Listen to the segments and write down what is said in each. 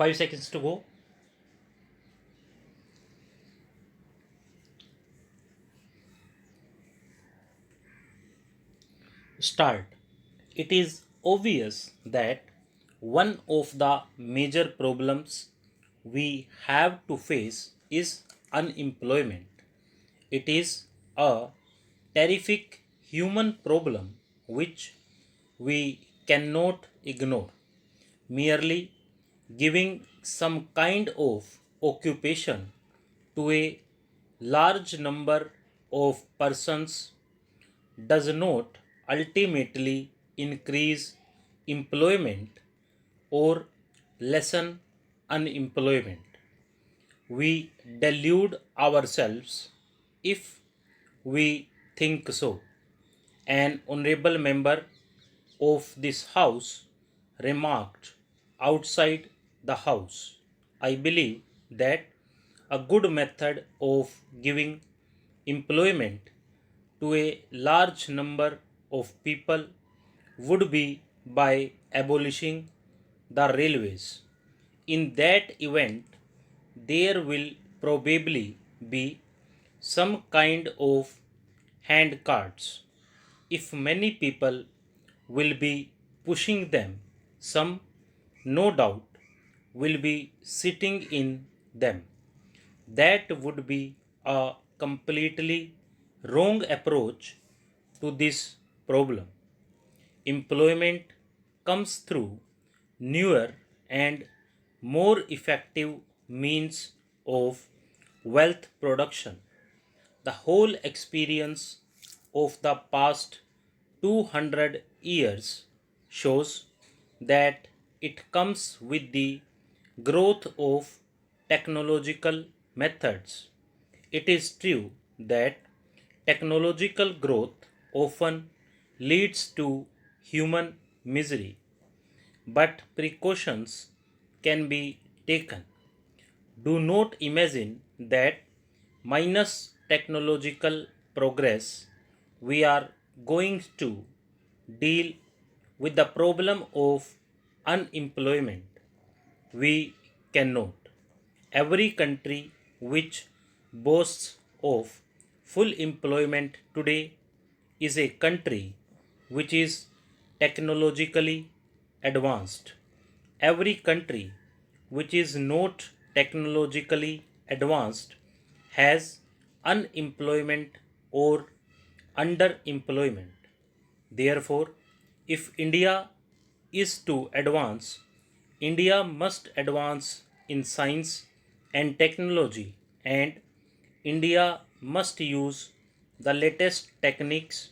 5 seconds to go. Start. It is obvious that one of the major problems we have to face is unemployment. It is a terrific human problem which we cannot ignore. Merely giving some kind of occupation to a large number of persons does not ultimately increase employment or lessen unemployment. We delude ourselves if we think so. An honorable member of this house remarked outside the house. I believe that a good method of giving employment to a large number of people would be by abolishing the railways. In that event, there will probably be some kind of hand carts. If many people will be pushing them, some no doubt will be sitting in them. That would be a completely wrong approach to this problem. Employment comes through newer and more effective means of wealth production. The whole experience of the past 200 years shows that it comes with the growth of technological methods. It is true that technological growth often leads to human misery, but precautions can be taken. Do not imagine that minus technological progress we are going to deal with the problem of unemployment. We cannot. Every country which boasts of full employment today is a country which is technologically advanced. Every country which is not technologically advanced has unemployment or underemployment. Therefore, if India is to advance, India must advance in science and technology, and India must use the latest techniques,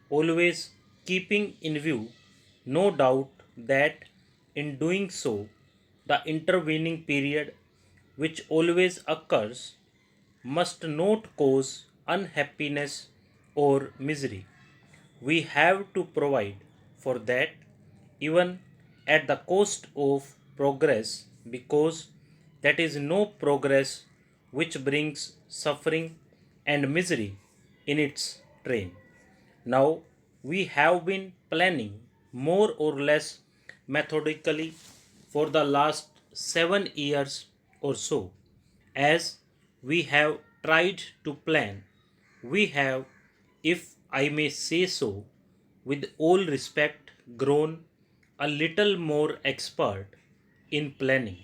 always keeping in view, no doubt, that in doing so, the intervening period which always occurs must not cause unhappiness or misery. We have to provide for that even at the cost of progress, because that is no progress which brings suffering and misery in its train. Now, we have been planning more or less methodically for the last 7 years or so. As we have tried to plan, we have, if I may say so, with all respect, grown a little more expert in planning.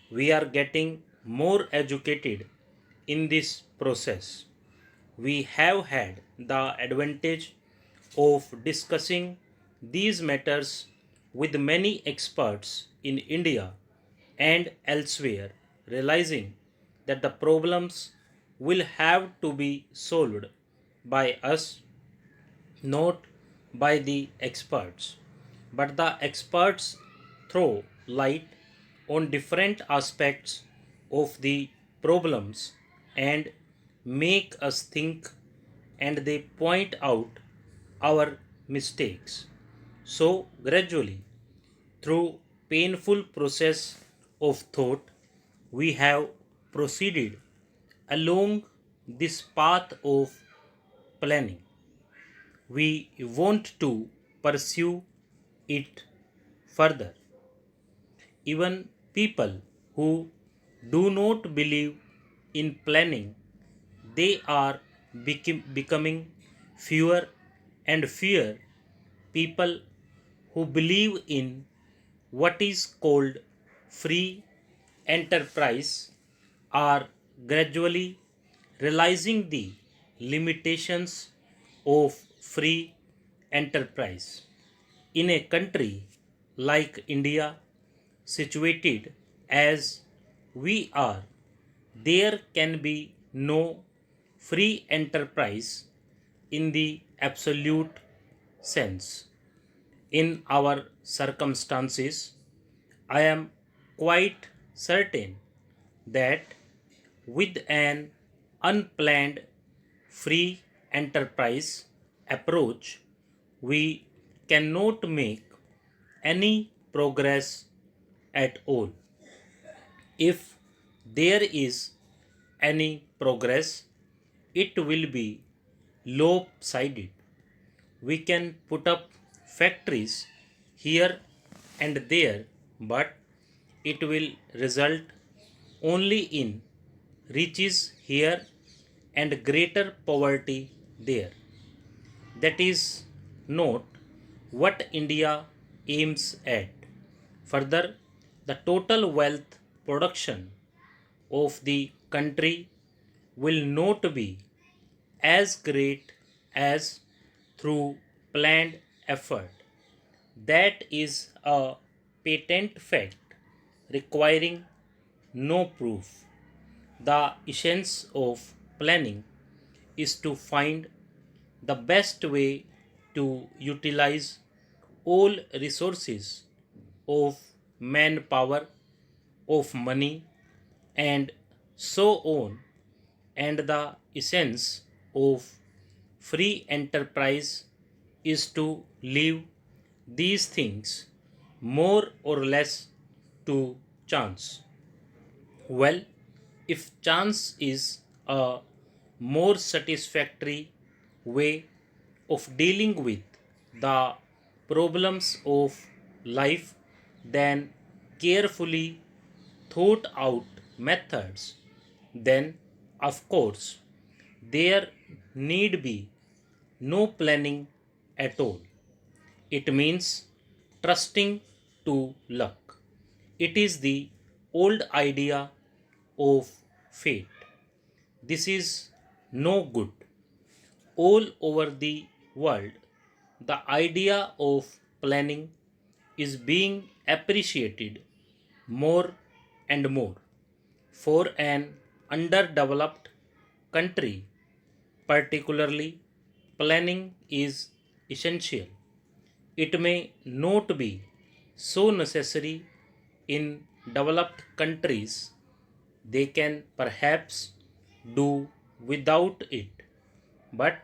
We are getting more educated in this process. We have had the advantage of discussing these matters with many experts in India and elsewhere, realizing that the problems will have to be solved by us, not by the experts. But the experts throw light on different aspects of the problems and make us think, and they point out our mistakes. So gradually, through painful process of thought, we have proceeded along this path of planning. We want to pursue it further. Even People who do not believe in planning, they are becoming fewer and fewer. People who believe in what is called free enterprise are gradually realizing the limitations of free enterprise. In a country like India, situated as we are, there can be no free enterprise in the absolute sense. In our circumstances, I am quite certain that with an unplanned free enterprise approach, we cannot make any progress at all. If there is any progress, it will be lopsided. We can put up factories here and there, but it will result only in riches here and greater poverty there. That is not what India aims at. Further, the total wealth production of the country will not be as great as through planned effort. That is a patent fact requiring no proof. The essence of planning is to find the best way to utilize all resources of manpower, of money, and so on. And the essence of free enterprise is to leave these things more or less to chance. Well, if chance is a more satisfactory way of dealing with the problems of life than carefully thought out methods, then of course there need be no planning at all. It means trusting to luck. It is the old idea of fate. This is no good. All over the world, the idea of planning is being appreciated more and more. For an underdeveloped country, particularly, planning is essential. It may not be so necessary in developed countries. They can perhaps do without it, but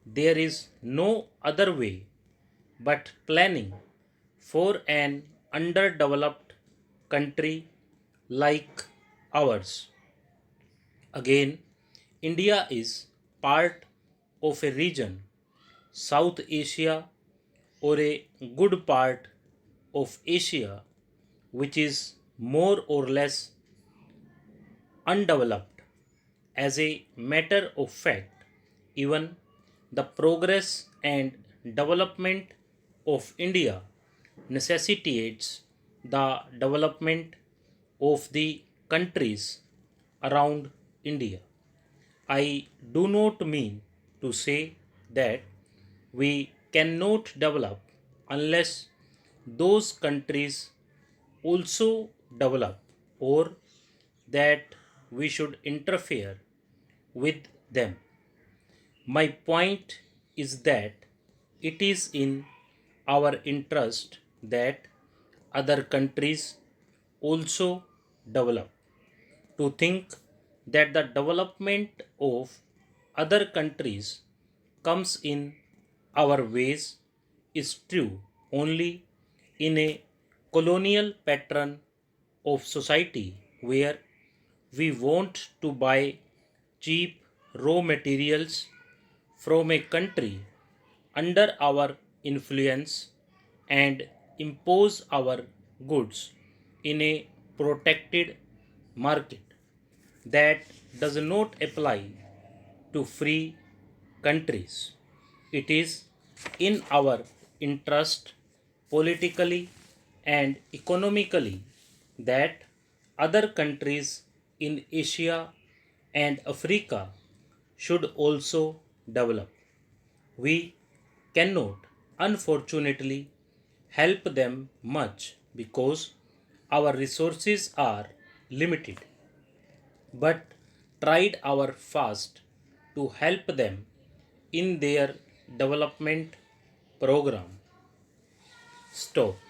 there is no other way but planning for an underdeveloped country like ours. Again, India is part of a region, South Asia, or a good part of Asia, which is more or less undeveloped. As a matter of fact, even the progress and development of India necessitates the development of the countries around India. I do not mean to say that we cannot develop unless those countries also develop, or that we should interfere with them. My point is that it is in our interest that other countries also develop. To think that the development of other countries comes in our ways is true only in a colonial pattern of society where we want to buy cheap raw materials from a country under our influence and impose our goods in a protected market that does not apply to free countries. It is in our interest politically and economically that other countries in Asia and Africa should also develop. We cannot, unfortunately, help them much because our resources are limited, but tried our fast to help them in their development program. Stop.